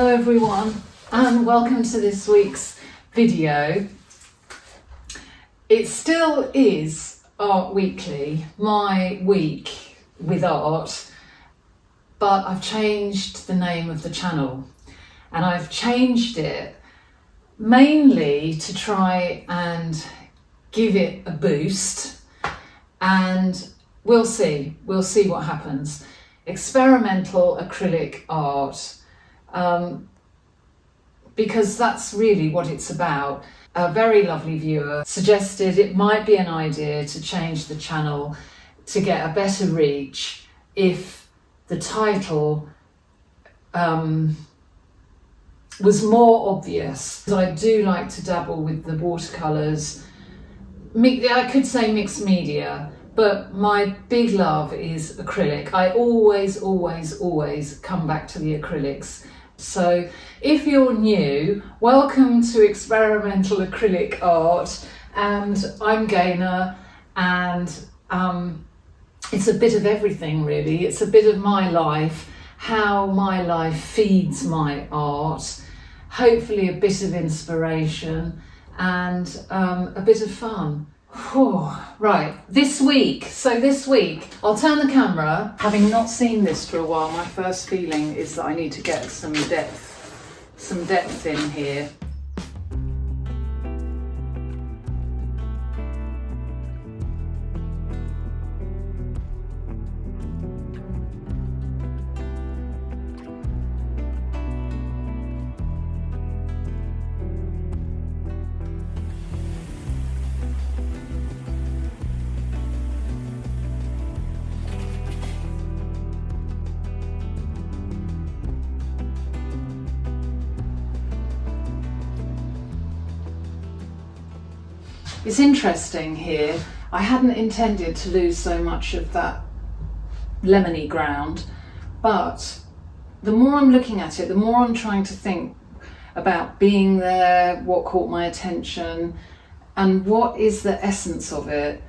Hello everyone and welcome to this week's video. It still is Art Weekly, my week with art, but I've changed the name of the channel and I've changed it mainly to try and give it a boost, and we'll see what happens. Experimental acrylic art, because that's really what it's about. A very lovely viewer suggested it might be an idea to change the channel to get a better reach if the title was more obvious. I do like to dabble with the watercolours. I could say mixed media, but my big love is acrylic. I always come back to the acrylics. So if you're new, welcome to Experimental Acrylic Art, and I'm Gaynor, and it's a bit of everything really. It's a bit of my life, how my life feeds my art, hopefully a bit of inspiration and a bit of fun. Right, this week I'll turn the camera. Having not seen this for a while, my first feeling is that I need to get some depth in here. It's interesting here. I hadn't intended to lose so much of that lemony ground, but the more I'm looking at it, the more I'm trying to think about being there, what caught my attention, and what is the essence of it.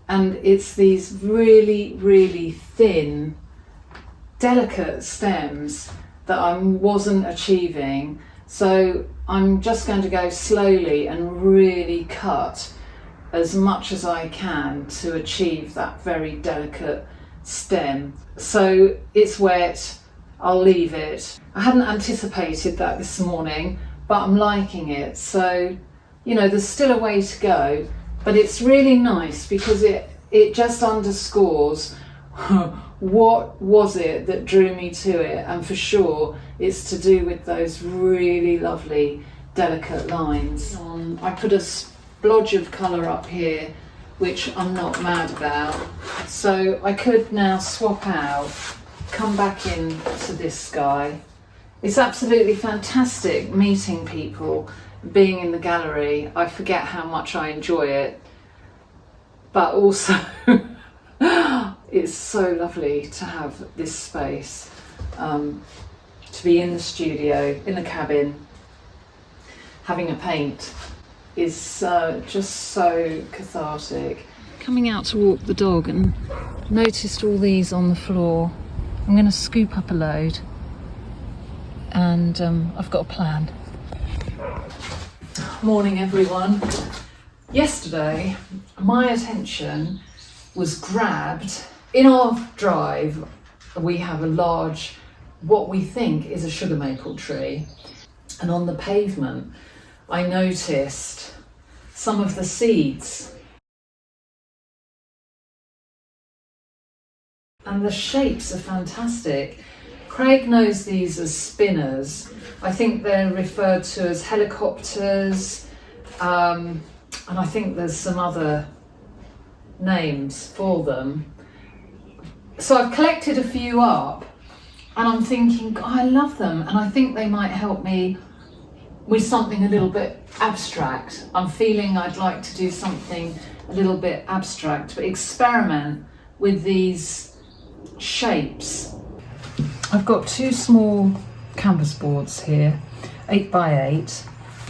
And it's these really thin, delicate stems that I wasn't achieving. So I'm just going to go slowly and really cut as much as I can to achieve that very delicate stem. So it's wet, I'll leave it. I hadn't anticipated that this morning, but I'm liking it. So, you know, there's still a way to go, but it's really nice because it just underscores what was it that drew me to it. And for sure, it's to do with those really lovely, delicate lines. I put a splodge of colour up here, which I'm not mad about. So I could now swap out, come back in to this sky. It's absolutely fantastic meeting people, being in the gallery. I forget how much I enjoy it, but also it's so lovely to have this space, to be in the studio, in the cabin, having a paint is just so cathartic. Coming out to walk the dog and noticed all these on the floor. I'm going to scoop up a load, and I've got a plan. Morning everyone. Yesterday my attention was grabbed. In our drive we have a large, what we think is a sugar maple tree, and on the pavement I noticed some of the seeds, and the shapes are fantastic. Craig knows these as spinners. I think they're referred to as helicopters, and I think there's some other names for them. So I've collected a few up and I'm thinking, I love them, and I think they might help me with something a little bit abstract. I'm feeling I'd like to do something a little bit abstract, but experiment with these shapes. I've got two small canvas boards here, 8 by 8,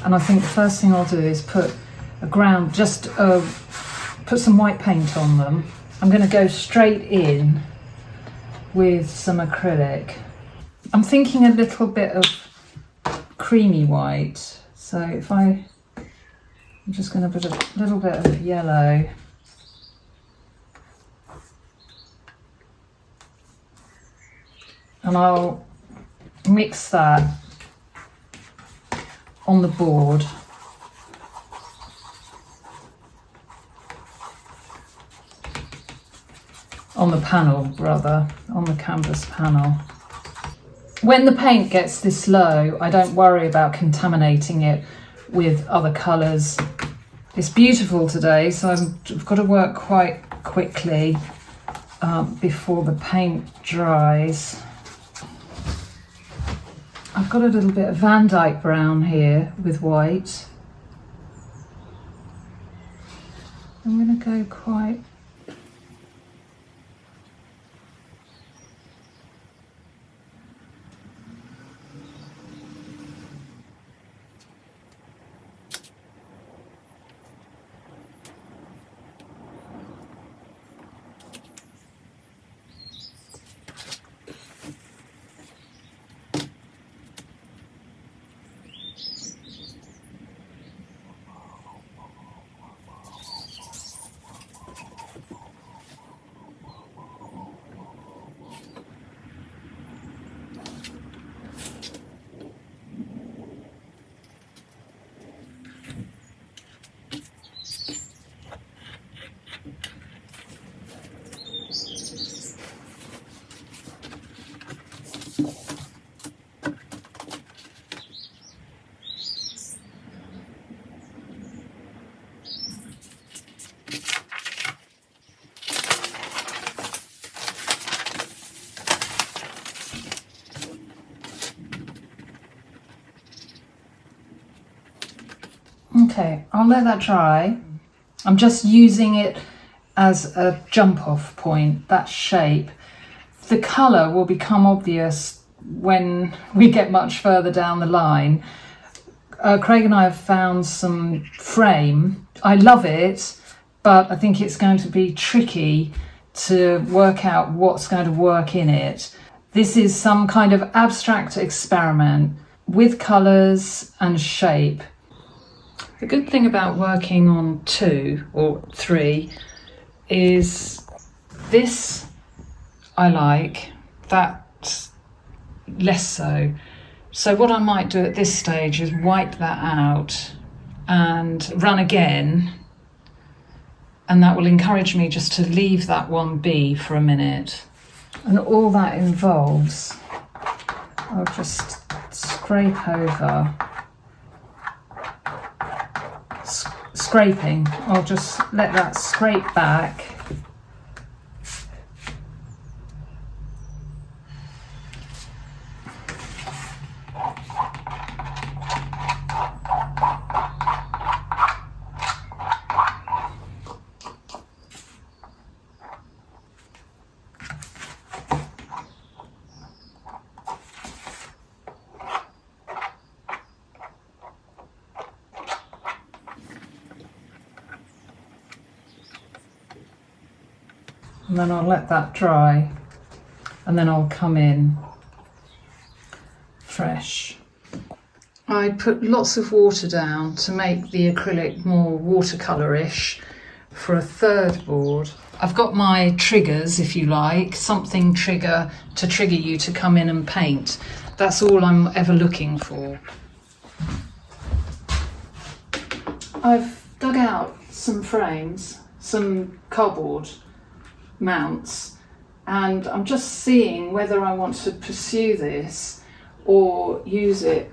and I think the first thing I'll do is put a ground, just put some white paint on them. I'm going to go straight in with some acrylic. I'm thinking a little bit of creamy white. So I'm just going to put a little bit of yellow. And I'll mix that on the board. On the panel, rather, on the canvas panel. When the paint gets this low, I don't worry about contaminating it with other colours. It's beautiful today, so I've got to work quite quickly before the paint dries. I've got a little bit of Van Dyke brown here with white. I'm going to go quite... Okay, I'll let that dry. I'm just using it as a jump off point, that shape. The colour will become obvious when we get much further down the line. Craig and I have found some frame. I love it, but I think it's going to be tricky to work out what's going to work in it. This is some kind of abstract experiment with colours and shape. The good thing about working on 2 or 3 is this I like, that less so. So what I might do at this stage is wipe that out and run again, and that will encourage me just to leave that one be for a minute. And all that involves, I'll just scrape over. Scraping, I'll just let that scrape back. And then I'll let that dry, and then I'll come in fresh. I put lots of water down to make the acrylic more watercolourish for a third board. I've got my triggers, if you like, something trigger to trigger you to come in and paint. That's all I'm ever looking for. I've dug out some frames, some cardboard mounts, and I'm just seeing whether I want to pursue this or use it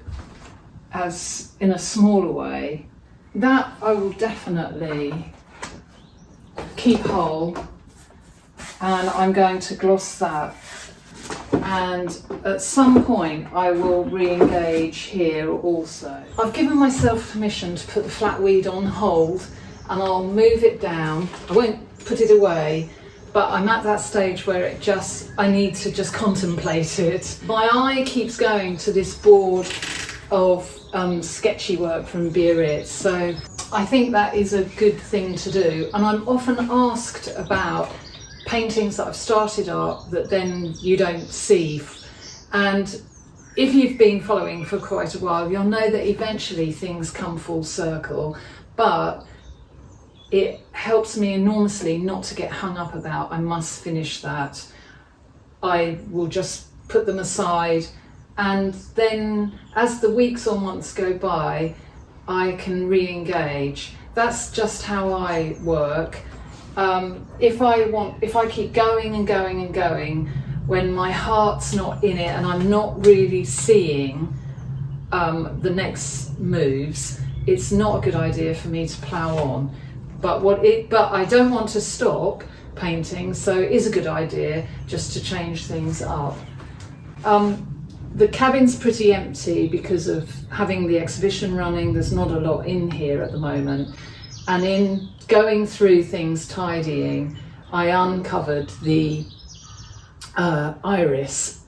as in a smaller way. That I will definitely keep whole, and I'm going to gloss that, and at some point I will re-engage here also. I've given myself permission to put the flat weed on hold, and I'll move it down. I won't put it away, but I'm at that stage where I need to just contemplate it. My eye keeps going to this board of sketchy work from Biarritz, so I think that is a good thing to do. And I'm often asked about paintings that I've started up that then you don't see. And if you've been following for quite a while, you'll know that eventually things come full circle, but it helps me enormously not to get hung up about, I must finish that. I will just put them aside, and then as the weeks or months go by, I can re-engage. That's just how I work. If I keep going and going and going, when my heart's not in it and I'm not really seeing the next moves, it's not a good idea for me to plough on. But I don't want to stop painting, so it is a good idea just to change things up. The cabin's pretty empty because of having the exhibition running. There's not a lot in here at the moment. And in going through things, tidying, I uncovered the iris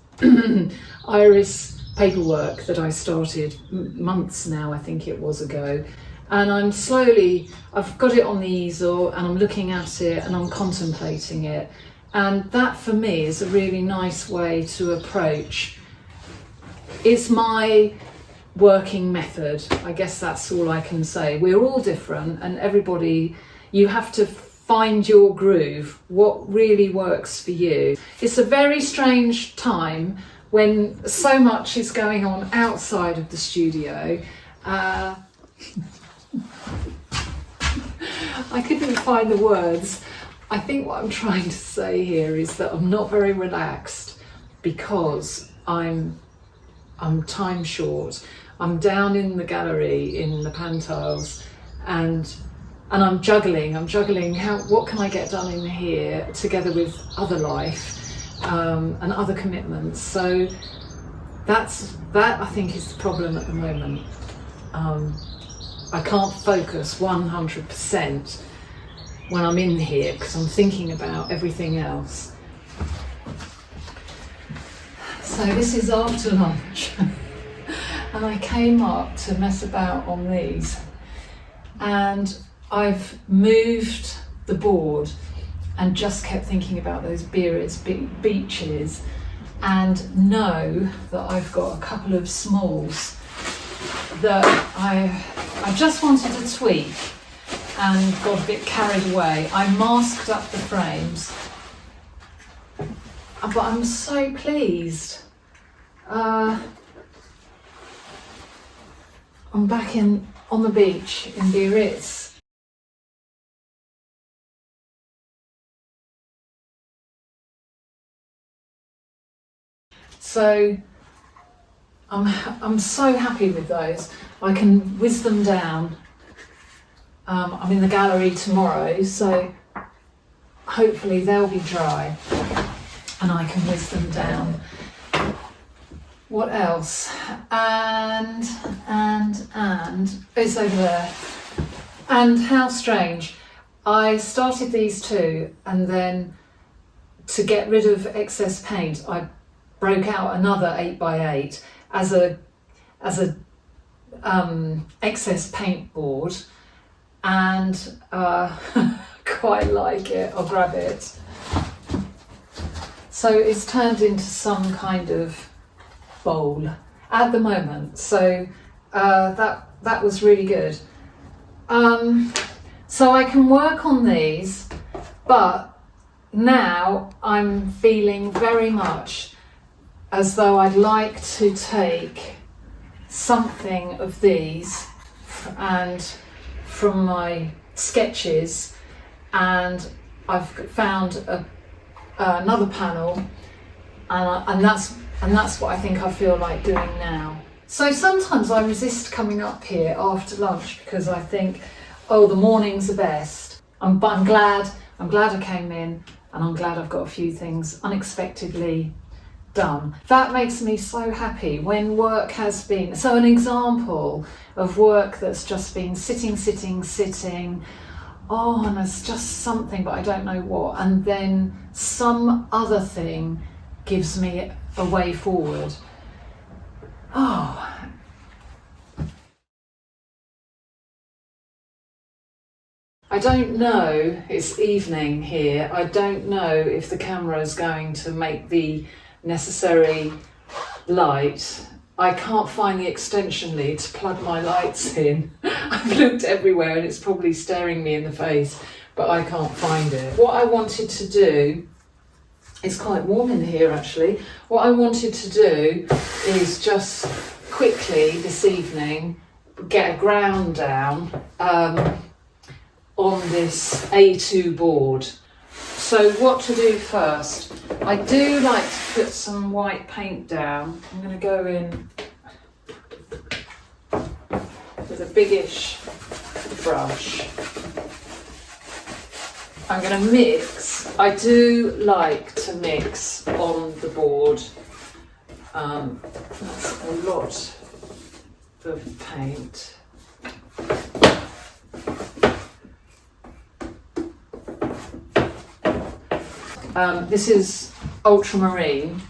paperwork that I started months now, I think it was ago. And I've got it on the easel and I'm looking at it and I'm contemplating it. And that for me is a really nice way to approach. It's my working method. I guess that's all I can say. We're all different, and everybody, you have to find your groove, what really works for you. It's a very strange time when so much is going on outside of the studio. I couldn't find the words. I think what I'm trying to say here is that I'm not very relaxed because I'm time short. I'm down in the gallery in the Pantiles, and I'm juggling what can I get done in here together with other life and other commitments. So that I think is the problem at the moment. I can't focus 100% when I'm in here because I'm thinking about everything else. So this is after lunch and I came up to mess about on these, and I've moved the board and just kept thinking about those Biarritz beaches, and know that I've got a couple of smalls that I just wanted to tweak and got a bit carried away. I masked up the frames, but I'm so pleased. I'm back on the beach in Biarritz. So I'm so happy with those. I can whiz them down. I'm in the gallery tomorrow, so hopefully they'll be dry and I can whiz them down. What else? And it's over there. And how strange. I started these two, and then to get rid of excess paint, I broke out another 8x8 as a excess paint board, and quite like it. I'll grab it. So it's turned into some kind of bowl at the moment. So that was really good. So I can work on these, but now I'm feeling very much as though I'd like to take something of these and from my sketches, and I've found another panel, and that's what I think I feel like doing now. So sometimes I resist coming up here after lunch because I think, oh, the mornings are best. I'm glad I came in, and I'm glad I've got a few things unexpectedly done. That makes me so happy when work has been, so an example of work that's just been sitting, oh, and there's just something, but I don't know what, and then some other thing gives me a way forward. Oh. I don't know, it's evening here, I don't know if the camera is going to make the necessary light, I can't find the extension lead to plug my lights in. I've looked everywhere and it's probably staring me in the face, but I can't find it. What I wanted to do, it's quite warm in here actually. What I wanted to do is just quickly this evening get a ground down on this A2 board. So what to do first? I do like to put some white paint down. I'm going to go in with a biggish brush. I'm going to mix. I do like to mix on the board. That's a lot of paint. This is ultramarine.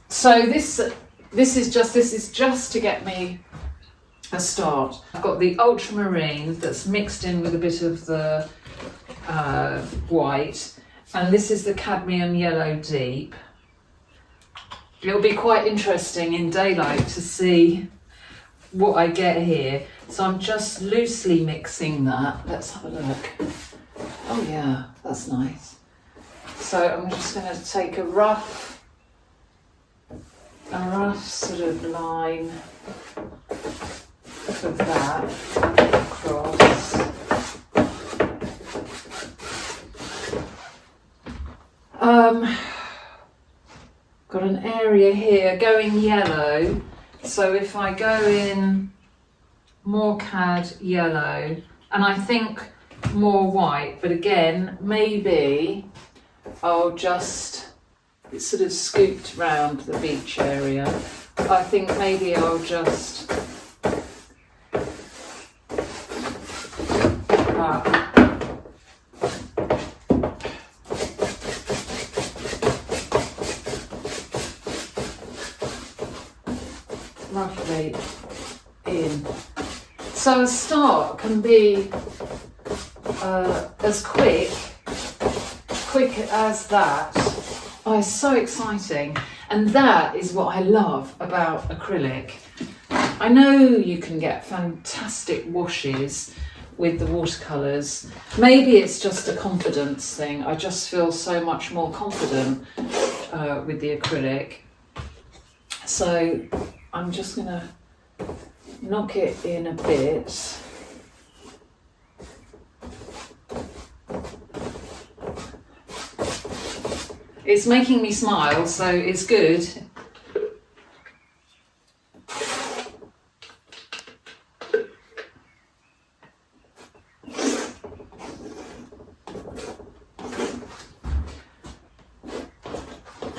So this is just to get me a start. I've got the ultramarine that's mixed in with a bit of the white, and this is the cadmium yellow deep. It'll be quite interesting in daylight to see what I get here. So I'm just loosely mixing that. Let's have a look. Oh yeah, that's nice. So I'm just going to take a rough sort of line of that across. Got an area here going yellow, so if I go in more cad yellow, and I think more white, but again, maybe I'll just, it's sort of scooped round the beach area. I think maybe I'll just roughly in. So a start can be as quick as that. Oh, it's so exciting. And that is what I love about acrylic. I know you can get fantastic washes with the watercolours. Maybe it's just a confidence thing. I just feel so much more confident with the acrylic. So I'm just going to knock it in a bit. It's making me smile, so it's good.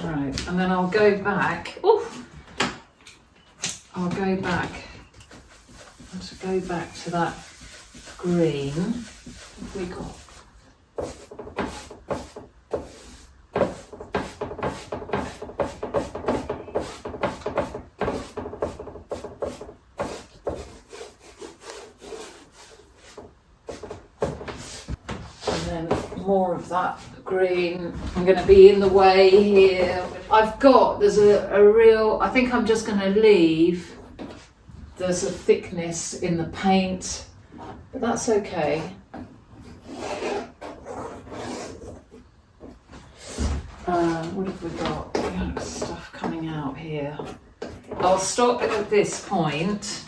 Right, and then I'll go back. Oof. I'll go back. I want to go back to that green. What have we got? More of that green. I'm going to be in the way here. There's a real, I think I'm just going to leave, there's a thickness in the paint, but that's okay. What have we got? We got stuff coming out here. I'll stop at this point.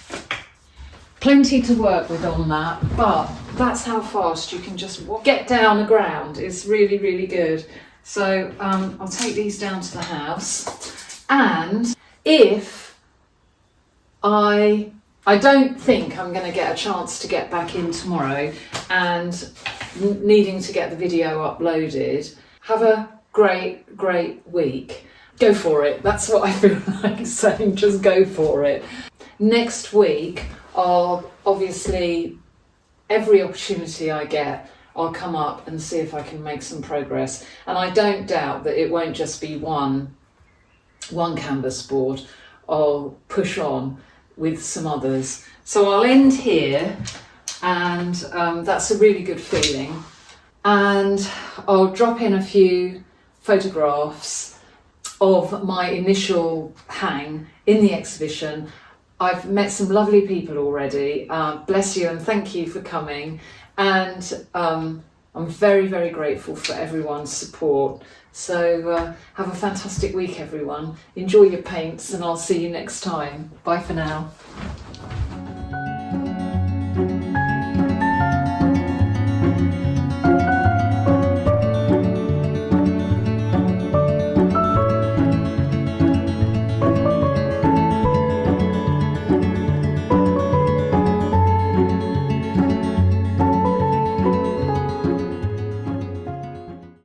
Plenty to work with on that, but that's how fast you can just get down the ground. It's really, really good. So I'll take these down to the house, and if I don't think I'm going to get a chance to get back in tomorrow and needing to get the video uploaded, have a great week. Go for it. That's what I feel like saying, just go for it. Next week I'll obviously every opportunity I get, I'll come up and see if I can make some progress. And I don't doubt that it won't just be one canvas board. I'll push on with some others. So I'll end here, and that's a really good feeling. And I'll drop in a few photographs of my initial hang in the exhibition. I've met some lovely people already. Bless you and thank you for coming. And I'm very, very grateful for everyone's support. So have a fantastic week, everyone. Enjoy your paints, and I'll see you next time. Bye for now.